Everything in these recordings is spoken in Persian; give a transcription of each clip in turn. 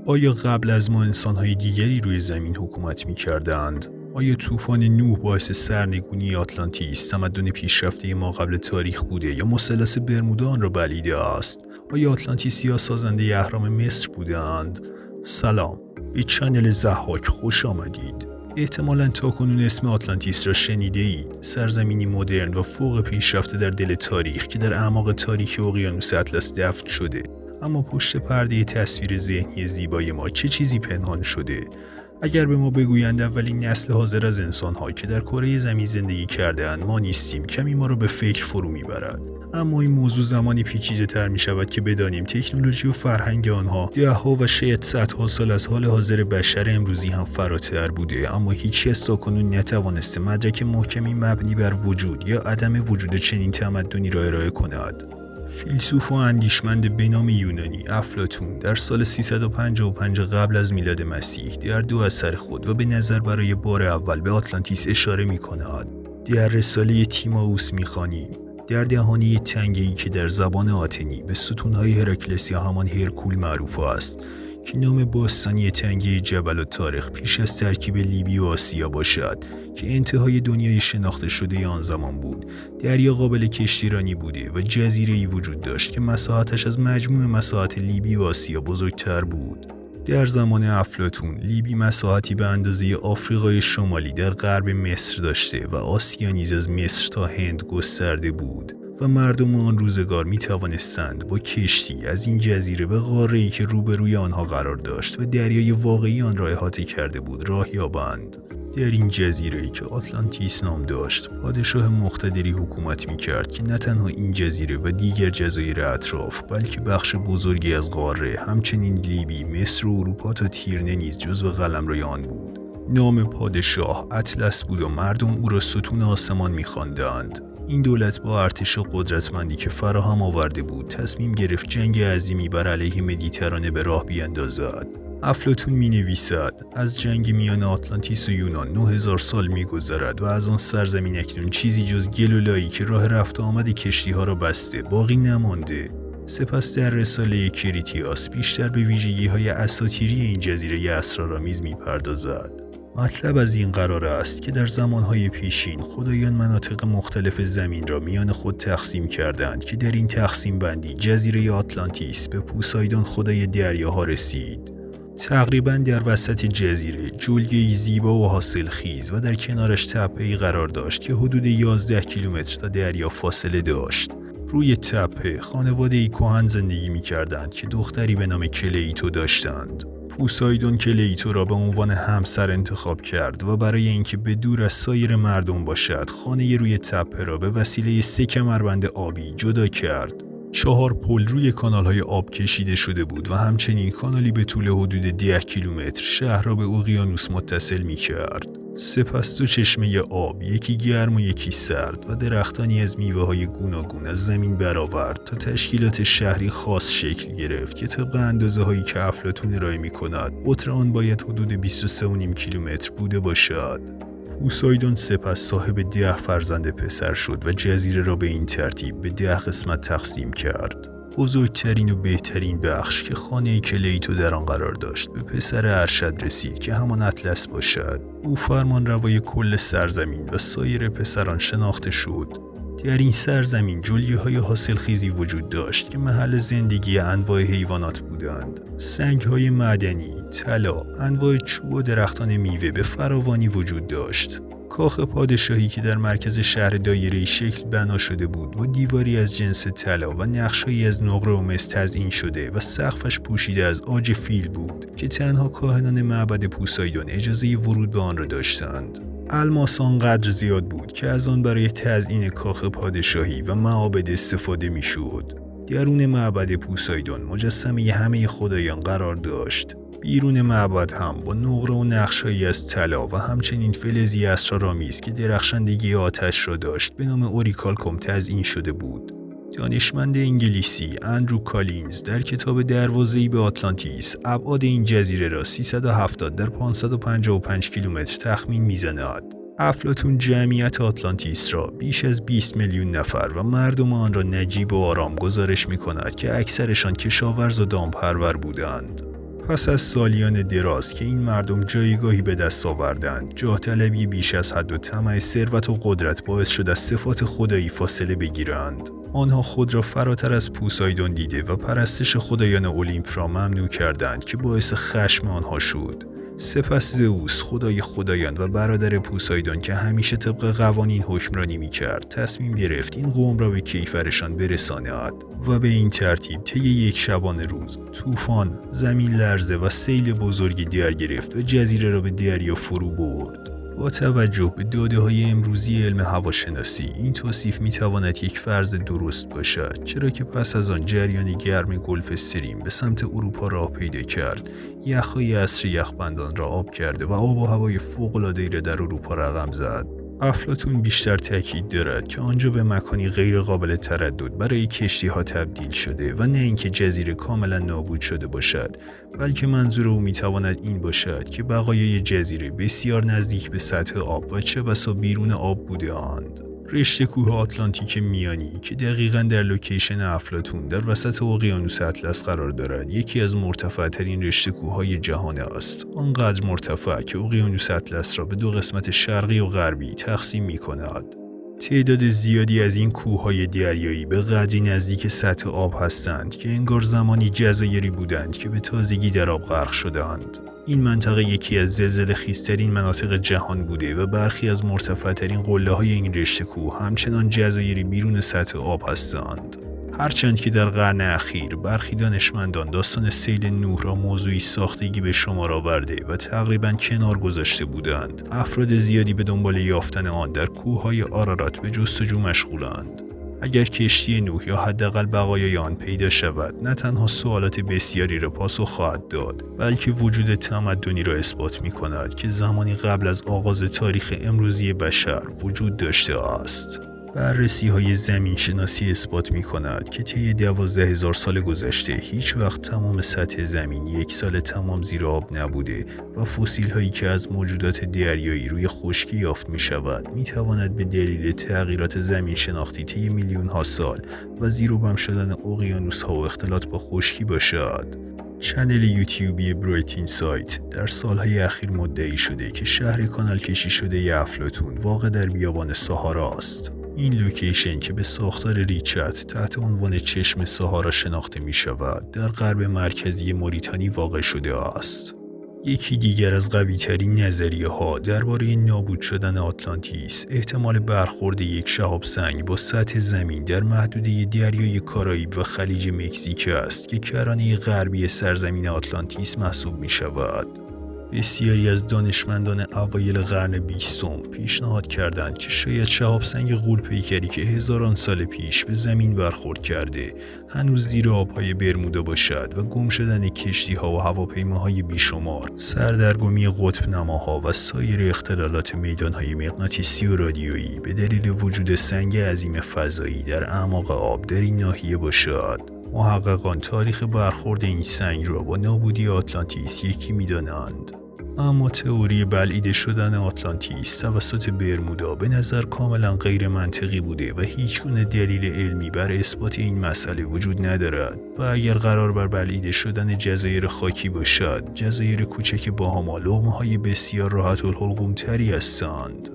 آیا قبل از ما انسان‌های دیگری روی زمین حکومت می‌کردند؟ آیا طوفان نوح باعث سرنگونی آتلانتیس تمدن پیشرفته ما قبل تاریخ بوده یا مثلث برمودا آن را بلعیده است؟ آیا آتلانتیسی‌ها سازنده اهرام مصر بودند؟ سلام، به چنل ضحاک خوش آمدید. احتمالاً تاکنون اسم آتلانتیس را شنیده اید، سرزمینی مدرن و فوق پیشرفته در دل تاریخ که در اعماق تاریک اقیانوس اطلس دفن شده. اما پشت پرده تصویر ذهنی زیبای ما چه چیزی پنهان شده؟ اگر به ما بگویند اولین نسل حاضر از انسان‌ها که در کره زمین زندگی کرده‌اند ما نیستیم، کمی ما را به فکر فرو می‌برد. اما این موضوع زمانی پیچیده‌تر می‌شود که بدانیم تکنولوژی و فرهنگ آنها ده‌ها و شاید صدها سال از حال حاضر بشر امروزی هم فراتر بوده، اما هیچکس تاکنون نتوانسته مدرک محکمی مبنی بر وجود یا عدم وجود چنین تمدنی را ارائه کند. فیلسوف و اندیشمند به نام یونانی افلاطون در سال 355 قبل از میلاد مسیح در دو اثر خود و به نظر برای بار اول به آتلانتیس اشاره می‌کند. در رساله تیمائوس می‌خوانیم: در دهانه تنگه‌ای که در زبان آتنی به ستون‌های هراکلس یا همان هرکول معروف است، که نام باستانی تنگه جبل الطارق پیش از ترکیب لیبی و آسیا باشد که انتهای دنیای شناخته شده آن زمان بود، دریا قابل کشتیرانی بوده و جزیره‌ای وجود داشت که مساحتش از مجموع مساحت لیبی و آسیا بزرگتر بود. در زمان افلاطون لیبی مساحتی به اندازه آفریقای شمالی در غرب مصر داشته و آسیا نیز از مصر تا هند گسترده بود و مردم آن روزگار می توانستند با کشتی از این جزیره به قاره‌ای که روبروی آنها قرار داشت و دریای واقعی آن را احاطه کرده بود راه یابند. در این جزیره‌ای که آتلانتیس نام داشت، پادشاه مقتدری حکومت می‌کرد که نه تنها این جزیره و دیگر جزایر اطراف، بلکه بخش بزرگی از قاره، همچنین لیبی، مصر و اروپا تا تیرنه نیز جزو قلمرو آن بود. نام پادشاه اطلس بود و مردم او را ستون آسمان می‌خواندند. این دولت با ارتش قدرتمندی که فراهم آورده بود تصمیم گرفت جنگ عظیمی بر علیه مدیترانه به راه بیاندازد. افلاطون می‌نویسد: از جنگ میان آتلانتیس و یونان 9000 سال می‌گذرد و از آن سرزمین اکنون چیزی جز گل و لایی که راه رفت و آمد کشتی‌ها را بسته باقی نمانده. سپس در رساله کریتیاس بیشتر به ویژگی‌های اساطیری این جزیره اسرارآمیز می‌پردازد. مطلب از این قرار است که در زمانهای پیشین خدایان مناطق مختلف زمین را میان خود تقسیم کردند که در این تقسیم بندی جزیره آتلانتیس به پوسایدون خدای دریاها رسید. تقریباً در وسط جزیره جلگه‌ای زیبا و حاصلخیز و در کنارش تپه‌ای قرار داشت که حدود 11 کیلومتر تا دریا فاصله داشت. روی تپه خانواده‌ای کهن زندگی می‌کردند که دختری به نام کلیتو داشتند. پوسایدون کلیتو را به عنوان همسر انتخاب کرد و برای اینکه به دور از سایر مردم باشد، خانه روی تپه را به وسیله 3 کمربند آبی جدا کرد. 4 پل روی کانال‌های آب کشیده شده بود و همچنین کانالی به طول حدود 10 کیلومتر شهر را به اقیانوس متصل می‌کرد. سپس 2 چشمه آب، یکی گرم و یکی سرد، و درختانی از میوه‌های گوناگون از زمین برآورد تا تشکیلات شهری خاص شکل گرفت که طبق اندازه‌هایی که افلاطون ارائه می‌کند، قطر آن باید حدود 23.5 کیلومتر بوده باشد. پوسایدون سپس صاحب 10 فرزند پسر شد و جزیره را به این ترتیب به 10 قسمت تقسیم کرد. بزرگترین و بهترین بخش که خانه کلیتو در آن قرار داشت به پسر ارشد رسید که همان اطلس باشد. او فرمان روای کل سرزمین و سایر پسران شناخته شد. در این سرزمین جلگه‌های حاصلخیزی وجود داشت که محل زندگی انواع حیوانات بودند. سنگ‌های معدنی، طلا، انواع چوب و درختان میوه به فراوانی وجود داشت. کاخ پادشاهی که در مرکز شهر دایره‌ای شکل بنا شده بود با دیواری از جنس طلا و نقش‌هایی از نقره و مس تزیین شده و سقفش پوشیده از عاج فیل بود که تنها کاهنان معبد پوسایدون اجازه ورود به آن را داشتند. الماس آنقدر زیاد بود که از آن برای تزیین کاخ پادشاهی و معابد استفاده می‌شد. درون معبد پوسایدون مجسمه همه خدایان قرار داشت. بیرون معبد هم با نقره و نقش‌هایی از طلا و همچنین فلزی اسرارآمیز که درخشندگی آتش را داشت به نام اوریکالکوم تزیین شده بود. دانشمند انگلیسی اندرو کالینز در کتاب دروازه‌ای به آتلانتیس ابعاد این جزیره را 370 در 555 کیلومتر تخمین می‌زند. افلاطون جمعیت آتلانتیس را بیش از 20 میلیون نفر و مردم آن را نجیب و آرام گزارش می‌کند که اکثرشان کشاورز و دامپرور بودند. پس از سالیان دراز که این مردم جایگاهی به دست آوردند، جاه طلبی بیش از حد و طمع ثروت و قدرت باعث شد از صفات خدایی فاصله بگیرند. آنها خود را فراتر از پوسایدون دیده و پرستش خدایان اولیمپ را ممنوع کردند که باعث خشم آنها شد. سپس زئوس خدای خدایان و برادر پوسایدون که همیشه طبق قوانین حکمرانی می‌کرد تصمیم گرفت این قوم را به کیفرشان برساند و به این ترتیب طی یک شبانه روز طوفان، زمین لرزه و سیل بزرگی در گرفت و جزیره را به دریا فرو برد. با توجه به داده‌های امروزی علم هواشناسی این توصیف می‌تواند یک فرض درست باشد، چرا که پس از آن جریان گرم گلف استریم به سمت اروپا راه پیدا کرد، یخ‌های عصر یخبندان را آب کرده و آب و هوای فوق‌العاده‌ای را در اروپا رقم زد. افلاطون بیشتر تاکید دارد که آنجا به مکانی غیر قابل تردد برای کشتی‌ها تبدیل شده و نه اینکه جزیره کاملا نابود شده باشد، بلکه منظور او میتواند این باشد که بقایای جزیره بسیار نزدیک به سطح آب و چه بسا بیرون آب بوده‌اند. رشته کوه آتلانتیک میانی که دقیقاً در لوکیشن افلاطون در وسط اقیانوس اطلس قرار دارد، یکی از مرتفع‌ترین رشته کوه‌های جهان است. آنقدر مرتفع که اقیانوس اطلس را به دو قسمت شرقی و غربی تقسیم می‌کند. تعداد زیادی از این کوه‌های دریایی به قدری نزدیک سطح آب هستند که انگار زمانی جزایری بودند که به تازگی در آب غرق شدند. این منطقه یکی از زلزله‌خیزترین مناطق جهان بوده و برخی از مرتفع‌ترین قله‌های این رشته کوه همچنان جزایری بیرون سطح آب هستند. هرچند که در قرن اخیر برخی دانشمندان داستان سیل نوح را موضوعی ساختگی به شمار آورده و تقریباً کنار گذاشته بودند، افراد زیادی به دنبال یافتن آن در کوههای آرارات به جستجو مشغولند. اگر کشتی نوح یا حداقل بقایای آن پیدا شود، نه تنها سوالات بسیاری را پاسخ خواهد داد، بلکه وجود تمدنی را اثبات می‌کند که زمانی قبل از آغاز تاریخ امروزی بشر وجود داشته است. بررسی‌های زمین‌شناسی اثبات می‌کند که طی 12,000 سال گذشته هیچ وقت تمام سطح زمین یک سال تمام زیر آب نبوده و فسیل‌هایی که از موجودات دریایی روی خشکی یافت می‌شود می‌تواند به دلیل تغییرات زمین شناختی طی میلیون‌ها سال و زیر و بم شدن اقیانوس‌ها و اختلاط با خشکی باشد. چنل یوتیوبی برایت اینسایت در سالهای اخیر مدعی شده که شهر کانال کشی شده افلاطون واقع در بیابان ساهارا است. این لوکیشن که به ساختار ریچت تحت عنوان چشم ساهارا شناخته می شود، در غرب مرکزی موریتانی واقع شده است. یکی دیگر از قوی‌ترین نظریه‌ها درباره نابود شدن آتلانتیس احتمال برخورد یک شهاب سنگ با سطح زمین در محدوده دریای کارائیب و خلیج مکزیک است که کرانه غربی سرزمین آتلانتیس محسوب می شود. بسیاری از دانشمندان اوایل قرن 20 پیشنهاد کردند که شاید شهاب سنگ غول‌پیکری که هزاران سال پیش به زمین برخورد کرده هنوز زیر آبهای برمودا باشد و گم شدن کشتی‌ها و هواپیماهای بیشمار، سردرگمی قطب نماها و سایر اختلالات میدانهای مغناطیسی و رادیویی به دلیل وجود سنگ عظیم فضایی در اعماق آب در این ناحیه باشد. محققان تاریخ برخورد این سنگ را با نابودی آتلانتیس یکی می‌دانند. اما تئوری بلعیده شدن آتلانتیس توسط برمودا به نظر کاملا غیر منطقی بوده و هیچگونه دلیل علمی بر اثبات این مسئله وجود ندارد و اگر قرار بر بلعیده شدن جزایر خاکی باشد، جزایر کوچک باهاما لقمه‌های بسیار راحت الحلقوم تری هستند.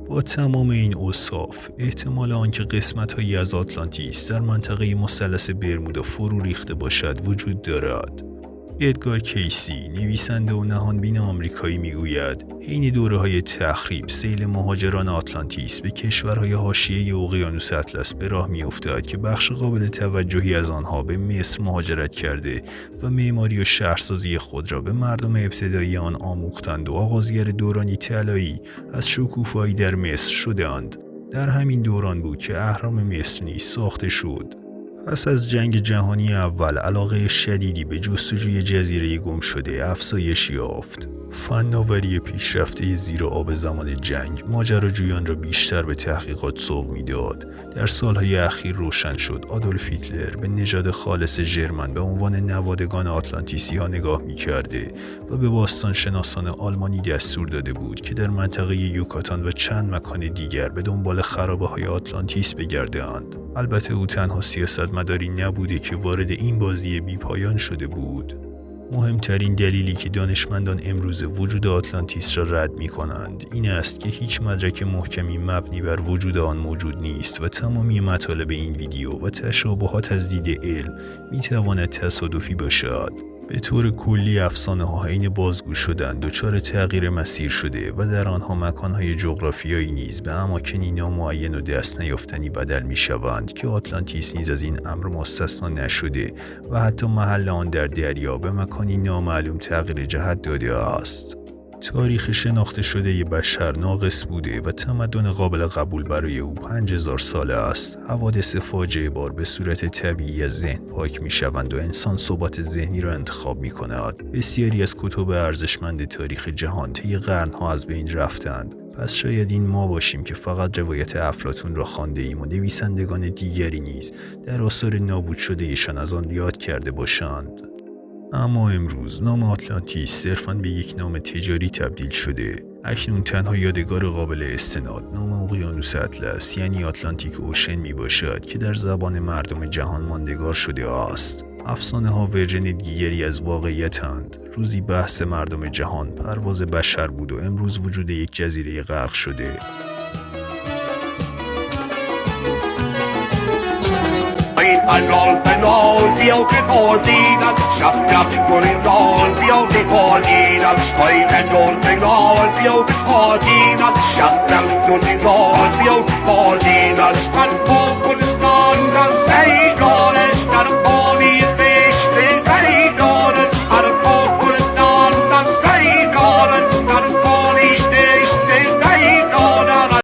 با تمام این اوصاف، احتمال آنکه قسمت‌هایی از آتلانتیس در منطقه مثلث برمودا فرو ریخته باشد وجود دارد. ادگار کیسی، نویسنده و نهانبین آمریکایی میگوید حین دوره‌های تخریب سیل مهاجران آتلانتیس به کشورهای حاشیه اقیانوس اطلس به راه می‌افتاد که بخش قابل توجهی از آنها به مصر مهاجرت کرده و معماری و شهرسازی خود را به مردم ابتدایی آن آموختند و آغازگر دورانی طلایی از شکوفایی در مصر شدند. در همین دوران بود که اهرام مصر نیز ساخته شد. پس از جنگ جهانی اول علاقه شدیدی به جستجوی جزیره گم شده افزایش یافت. فناوری پیشرفته زیر آب زمان جنگ ماجراجویان را بیشتر به تحقیقات سوق می‌داد. در سالهای اخیر روشن شد آدولف هیتلر به نژاد خالص ژرمن به عنوان نوادگان آتلانتیسی‌ها نگاه می‌کرده و به باستان شناسان آلمانی دستور داده بود که در منطقه یوکاتان و چند مکان دیگر به دنبال خرابه‌های آتلانتیس بگردند. البته او تنها سیاستمداری نبوده که وارد این بازی بی‌پایان شده بود. مهمترین دلیلی که دانشمندان امروز وجود آتلانتیس را رد می کنند این است که هیچ مدرک محکمی مبنی بر وجود آن موجود نیست و تمامی مطالب این ویدیو و تشابهات از دید علم می تواند تصادفی باشد. به طور کلی افسانه‌ها حین بازگو شدن دچار تغییر مسیر شده و در آنها مکان‌های جغرافیایی نیز به اماکنی نامعین و دست نیافتنی بدل می‌شوند که آتلانتیس نیز از این امر مستثنا نشده و حتی محل آن در دریا به مکانی نامعلوم تغییر جهت داده است. تاریخ شناخته شده بشر ناقص بوده و تمدن قابل قبول برای او 5000 ساله است. حوادث فاجعه بار به صورت طبیعی از ذهن پاک می شوند و انسان ثبات ذهنی را انتخاب می کند. بسیاری از کتب ارزشمند تاریخ جهان طی قرنها از بین رفتند. پس شاید این ما باشیم که فقط روایت افلاطون را خوانده ایم و نویسندگان دیگری نیز در آثار نابود شده ایشان از آن یاد کرده باشند. اما امروز نام آتلانتیس صرفاً به یک نام تجاری تبدیل شده. اکنون تنها یادگار قابل استناد نام اقیانوس اطلس یعنی آتلانتیک اوشن می باشد که در زبان مردم جهان ماندگار شده است. افسانه ها ورژن دیگری از واقعیتند. روزی بحث مردم جهان پرواز بشر بود و امروز وجود یک جزیره غرق شده. En roll, fioket på sidan. Tjapp, går en roll, fioket på sidan. Höjd en roll, fioket på sidan. Tjapp, går en roll, fioket på sidan.